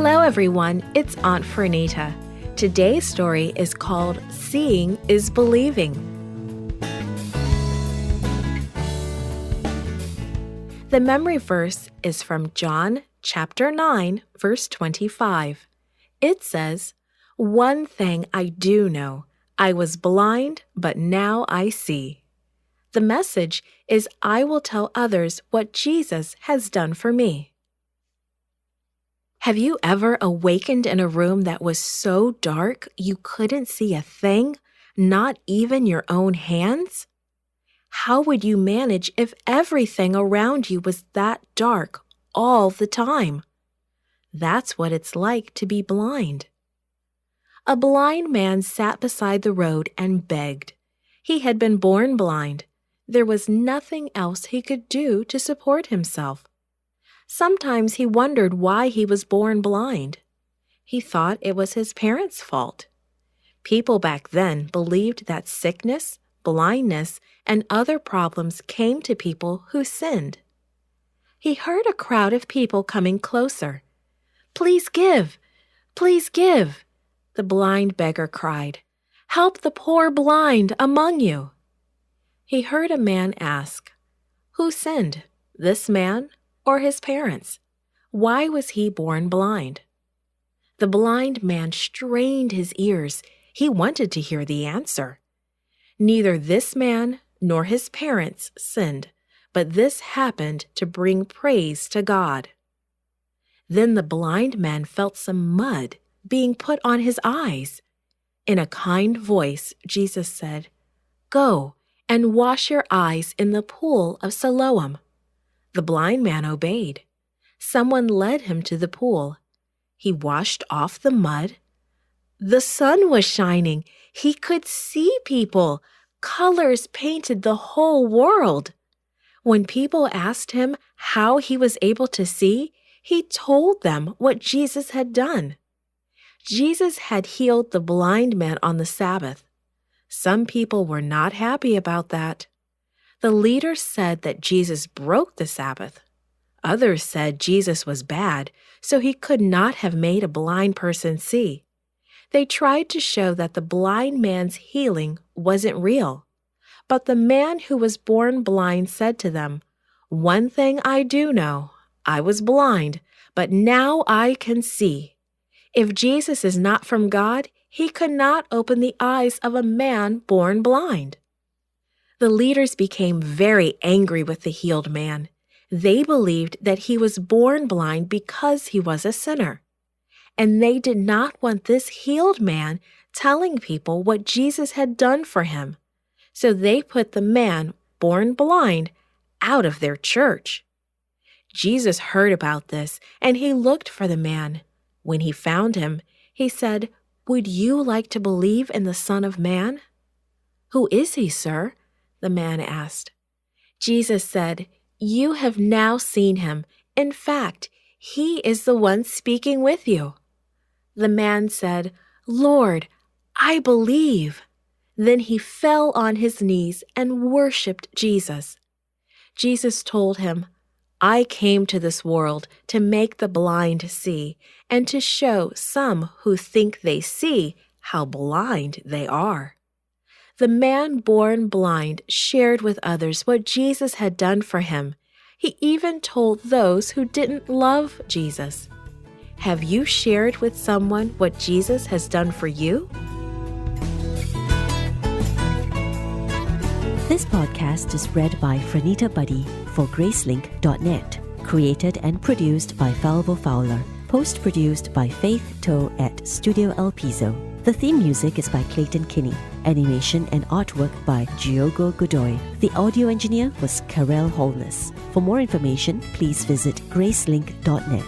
Hello everyone, it's Aunt Fernita. Today's story is called Seeing is Believing. The memory verse is from John chapter 9, verse 25. It says, "One thing I do know, I was blind, but now I see." The message is, I will tell others what Jesus has done for me. Have you ever awakened in a room that was so dark you couldn't see a thing, not even your own hands? How would you manage if everything around you was that dark all the time? That's what it's like to be blind. A blind man sat beside the road and begged. He had been born blind. There was nothing else he could do to support himself. Sometimes he wondered why he was born blind. He thought it was his parents' fault. People back then believed that sickness, blindness, and other problems came to people who sinned. He heard a crowd of people coming closer. "Please give! Please give!" the blind beggar cried. "Help the poor blind among you." He heard a man ask, "Who sinned, this man or his parents? Why was he born blind?" The blind man strained his ears. He wanted to hear the answer. Neither this man nor his parents sinned, but this happened to bring praise to God. Then the blind man felt some mud being put on his eyes. In a kind voice, Jesus said, "Go and wash your eyes in the pool of Siloam." The blind man obeyed. Someone led him to the pool. He washed off the mud. The sun was shining. He could see people. Colors painted the whole world. When people asked him how he was able to see, he told them what Jesus had done. Jesus had healed the blind man on the Sabbath. Some people were not happy about that. The leaders said that Jesus broke the Sabbath. Others said Jesus was bad, so he could not have made a blind person see. They tried to show that the blind man's healing wasn't real. But the man who was born blind said to them, "One thing I do know, I was blind, but now I can see." If Jesus is not from God, he could not open the eyes of a man born blind. The leaders became very angry with the healed man. They believed that he was born blind because he was a sinner. And they did not want this healed man telling people what Jesus had done for him. So they put the man born blind out of their church. Jesus heard about this, and he looked for the man. When he found him, he said, "Would you like to believe in the Son of Man?" "Who is he, sir?" the man asked. Jesus said, "You have now seen him. In fact, he is the one speaking with you." The man said, "Lord, I believe." Then he fell on his knees and worshipped Jesus. Jesus told him, "I came to this world to make the blind see, and to show some who think they see how blind they are." The man born blind shared with others what Jesus had done for him. He even told those who didn't love Jesus. Have you shared with someone what Jesus has done for you? This podcast is read by Fernita Buddy for Gracelink.net. Created and produced by Falvo Fowler. Post-produced by Faith Toe at Studio El Piso. The theme music is by Clayton Kinney. Animation and artwork by Giogo Godoy. The audio engineer was Karel Holness. For more information, please visit Gracelink.net.